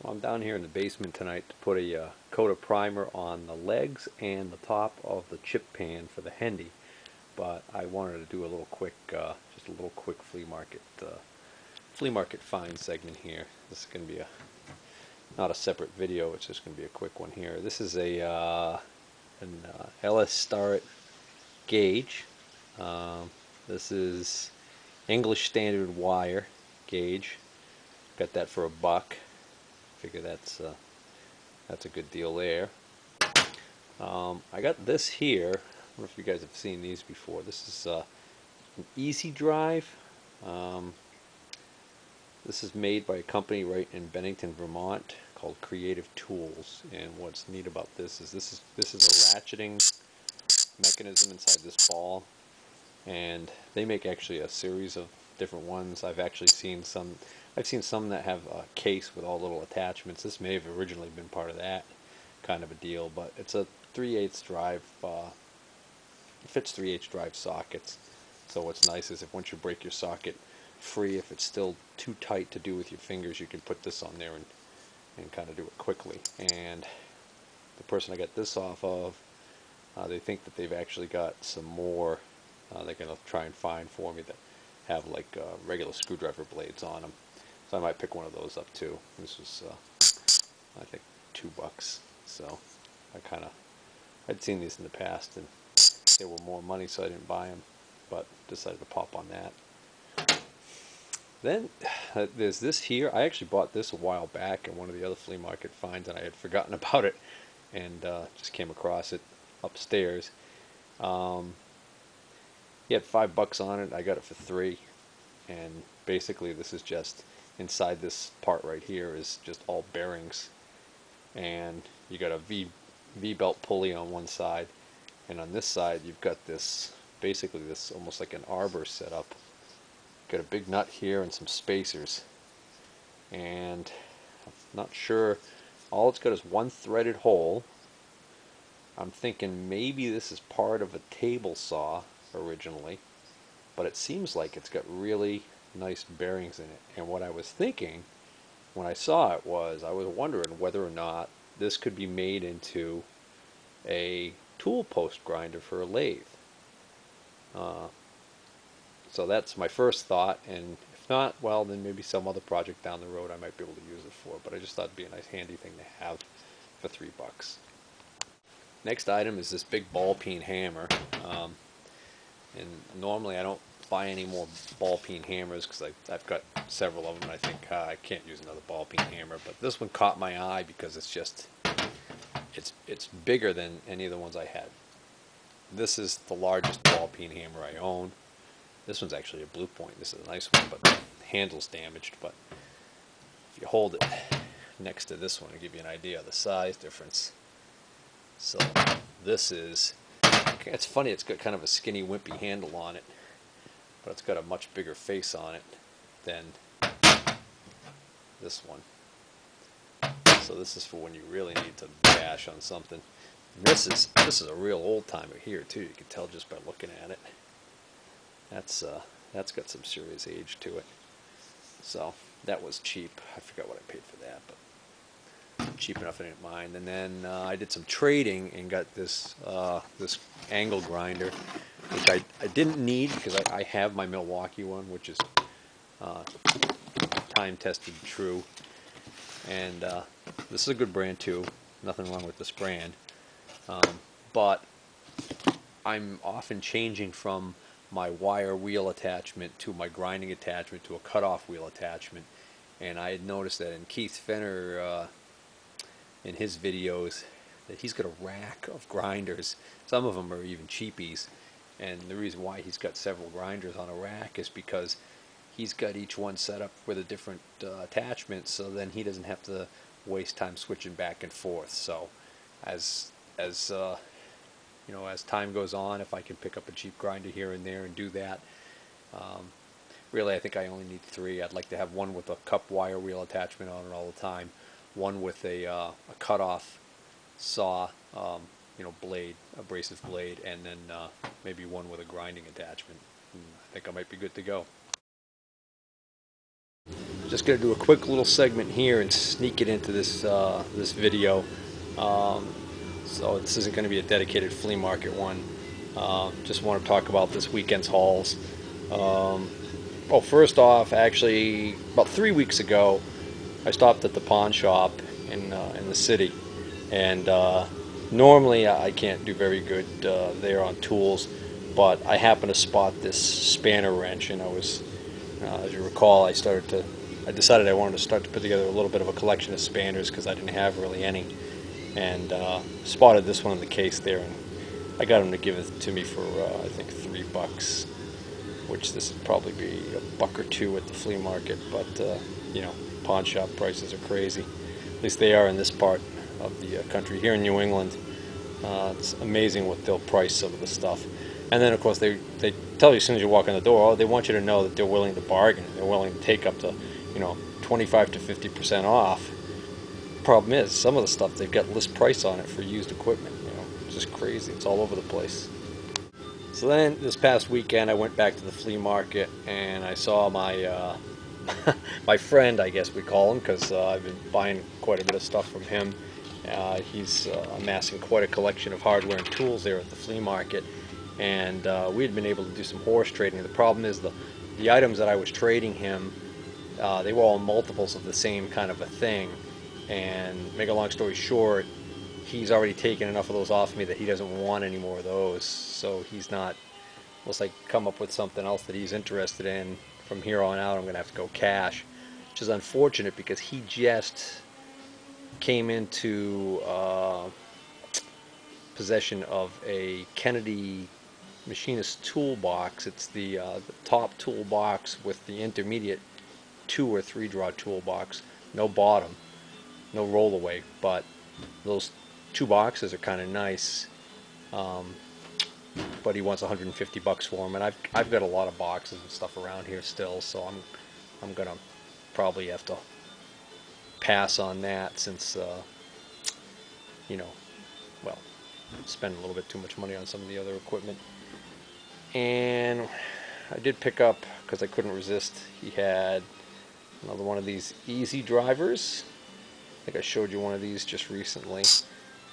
Well, I'm down here in the basement tonight to put a coat of primer on the legs and the top of the chip pan for the Hendy, but I wanted to do a little quick, just a little quick flea market find segment here. This is going to be not a separate video. It's just going to be a quick one here. This is an LS Starrett gauge. This is English Standard wire gauge. Got that for $1. Figure that's a good deal there. I got this here. I don't know if you guys have seen these before. This is an Easy Drive. This is made by a company right in Bennington, Vermont, called Creative Tools. And what's neat about this is this is a ratcheting mechanism inside this ball, and they make actually a series of different ones. I've seen some that have a case with all little attachments. This may have originally been part of that kind of a deal, but it's a 3/8 drive. It fits 3/8 drive sockets. So what's nice is if once you break your socket free, if it's still too tight to do with your fingers, you can put this on there and kind of do it quickly. And the person I got this off of, they think that they've actually got some more they're going to try and find for me that have like regular screwdriver blades on them. So I might pick one of those up too. This was, I think, $2. So I'd seen these in the past and they were more money, so I didn't buy them, but decided to pop on that. Then there's this here. I actually bought this a while back in one of the other flea market finds, and I had forgotten about it, and just came across it upstairs. He had $5 on it. I got it for $3, and basically this is just inside this part right here is just all bearings, and you got a V-belt pulley on one side, and on this side you've got this basically this almost like an arbor setup. Got a big nut here and some spacers, and I'm not sure. All it's got is one threaded hole. I'm thinking maybe this is part of a table saw originally, but it seems like it's got really nice bearings in it. And what I was thinking when I saw it was, I was wondering whether or not this could be made into a tool post grinder for a lathe. So that's my first thought, and if not, well, then maybe some other project down the road I might be able to use it for, but I just thought it'd be a nice handy thing to have for $3. Next item is this big ball peen hammer, and normally I don't buy any more ball peen hammers because I've got several of them, and I think I can't use another ball peen hammer, but this one caught my eye because it's bigger than any of the ones I had. This is the largest ball peen hammer I own. This one's actually a Blue Point. This is a nice one, but the handle's damaged. But if you hold it next to this one, to give you an idea of the size difference. So this is, it's funny, it's got kind of a skinny, wimpy handle on it, but it's got a much bigger face on it than this one. So this is for when you really need to bash on something. And this is a real old timer here too. You can tell just by looking at it. That's got some serious age to it. So that was cheap. I forgot what I paid for that, but cheap enough I didn't mind. And then I did some trading and got this this angle grinder, which I didn't need because I have my Milwaukee one, which is time tested true. And this is a good brand too. Nothing wrong with this brand. But I'm often changing from my wire wheel attachment to my grinding attachment to a cutoff wheel attachment, and I had noticed that in Keith Fenner in his videos that he's got a rack of grinders. Some of them are even cheapies, and the reason why he's got several grinders on a rack is because he's got each one set up with a different attachment, so then he doesn't have to waste time switching back and forth. So as you know, as time goes on, if I can pick up a cheap grinder here and there and do that, really I think I only need 3. I'd like to have one with a cup wire wheel attachment on it all the time, one with a cutoff saw, you know, blade, abrasive blade, and then maybe one with a grinding attachment. And I think I might be good to go. just going to do a quick little segment here and sneak it into this this video. So this isn't going to be a dedicated flea market one. Just want to talk about this weekend's hauls. Well, first off, actually, about 3 weeks ago, I stopped at the pawn shop in the city, and normally I can't do very good there on tools, but I happened to spot this spanner wrench, and I was, as you recall, I decided I wanted to start to put together a little bit of a collection of spanners because I didn't have really any, and spotted this one in the case there, and I got him to give it to me for I think $3, which this would probably be $1 or $2 at the flea market, but you know, pawn shop prices are crazy. At least they are in this part of the country. Here in New England, it's amazing what they'll price some of the stuff. And then, of course, they tell you as soon as you walk in the door, oh, they want you to know that they're willing to bargain. They're willing to take up to, 25 to 50% off. Problem is, some of the stuff they've got list price on it for used equipment. It's just crazy. It's all over the place. So then, this past weekend, I went back to the flea market and I saw my my friend, I guess we call him, because I've been buying quite a bit of stuff from him. He's amassing quite a collection of hardware and tools there at the flea market, and we had been able to do some horse trading. The problem is the items that I was trading him, they were all multiples of the same kind of a thing, and make a long story short, he's already taken enough of those off me that he doesn't want any more of those, so he's not, unless I come up with something else that he's interested in, from here on out I'm going to have to go cash, which is unfortunate because he just came into possession of a Kennedy machinist toolbox. It's the top toolbox with the intermediate 2 or 3 draw toolbox, no bottom, no roll away, but those 2 boxes are kind of nice. But he wants $150 for them, and I've got a lot of boxes and stuff around here still, so I'm gonna probably have to pass on that since well, spend a little bit too much money on some of the other equipment. And I did pick up, because I couldn't resist, he had another one of these easy drivers. I think I showed you one of these just recently.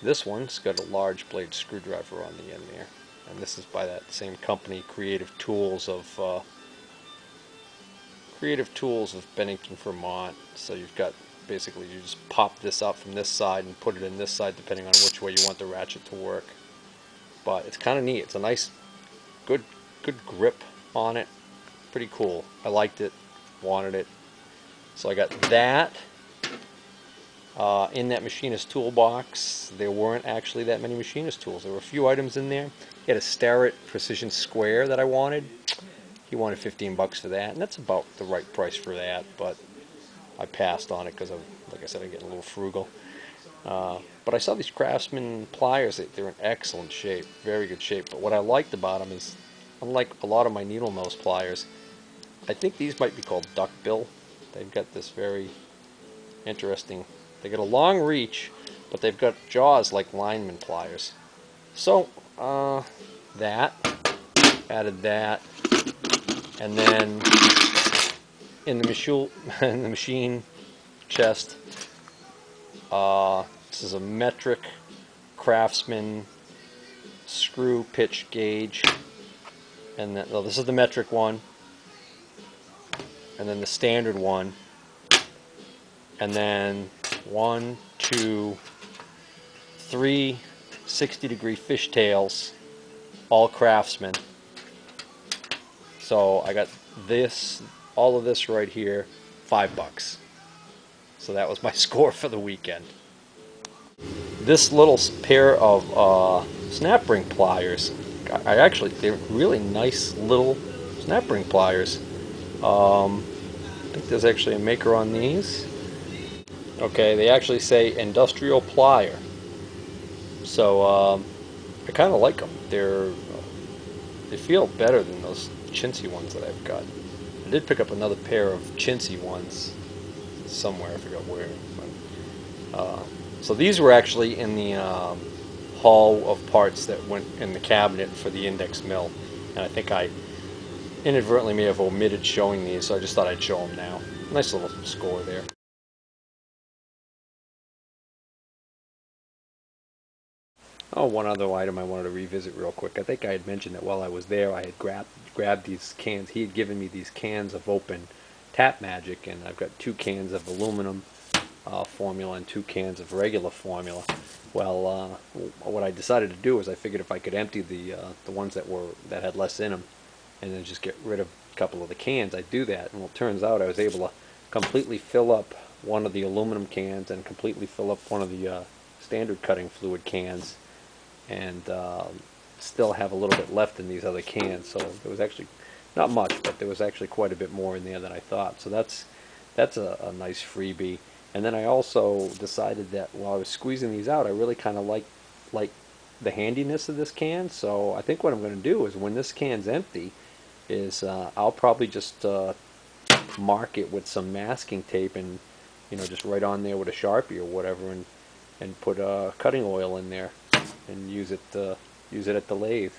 This one's got a large blade screwdriver on the end there, and this is by that same company, Creative Tools of Bennington, Vermont. So you've got, basically, you just pop this up from this side and put it in this side depending on which way you want the ratchet to work. But it's kind of neat. It's a nice, good grip on it. Pretty cool. I liked it, wanted it. So I got that. In that machinist toolbox, there weren't actually that many machinist tools. There were a few items in there. He had a Starrett Precision Square that I wanted. He wanted $15 for that, and that's about the right price for that, but I passed on it because, like I said, I'm getting a little frugal. But I saw these Craftsman pliers. They're in excellent shape, very good shape. But what I liked about them is, unlike a lot of my needle nose pliers, I think these might be called duckbill. They've got this very interesting, they get a long reach, but they've got jaws like lineman pliers. So, added that, and then in the machine chest, this is a metric Craftsman screw pitch gauge, and then, this is the metric one, and then the standard one, and then 1, 2, 3 60-degree fishtails, all Craftsman. So I got this, all of this right here, $5. So that was my score for the weekend. This little pair of snap ring pliers, they're really nice little snap ring pliers. I think there's actually a maker on these. Okay, they actually say industrial plier. So I kind of like them. They feel better than those chintzy ones that I've got. I did pick up another pair of chintzy ones somewhere. I forgot where. So these were actually in the haul of parts that went in the cabinet for the index mill, and I think I inadvertently may have omitted showing these, so I just thought I'd show them now. Nice little score there. Oh, one other item I wanted to revisit real quick. I think I had mentioned that while I was there, I had grabbed these cans. He had given me these cans of open Tap Magic, and I've got 2 cans of aluminum formula and 2 cans of regular formula. Well, what I decided to do is I figured if I could empty the ones that had less in them, and then just get rid of a couple of the cans, I'd do that. And well, it turns out I was able to completely fill up one of the aluminum cans and completely fill up one of the standard cutting fluid cans, and still have a little bit left in these other cans. So there was actually not much, but there was actually quite a bit more in there than I thought. So that's a nice freebie. And then I also decided that while I was squeezing these out, I really kind of like the handiness of this can. So I think what I'm going to do is when this can's empty, is I'll probably just mark it with some masking tape, and just right on there with a Sharpie or whatever, and put cutting oil in there and use it at the lathe.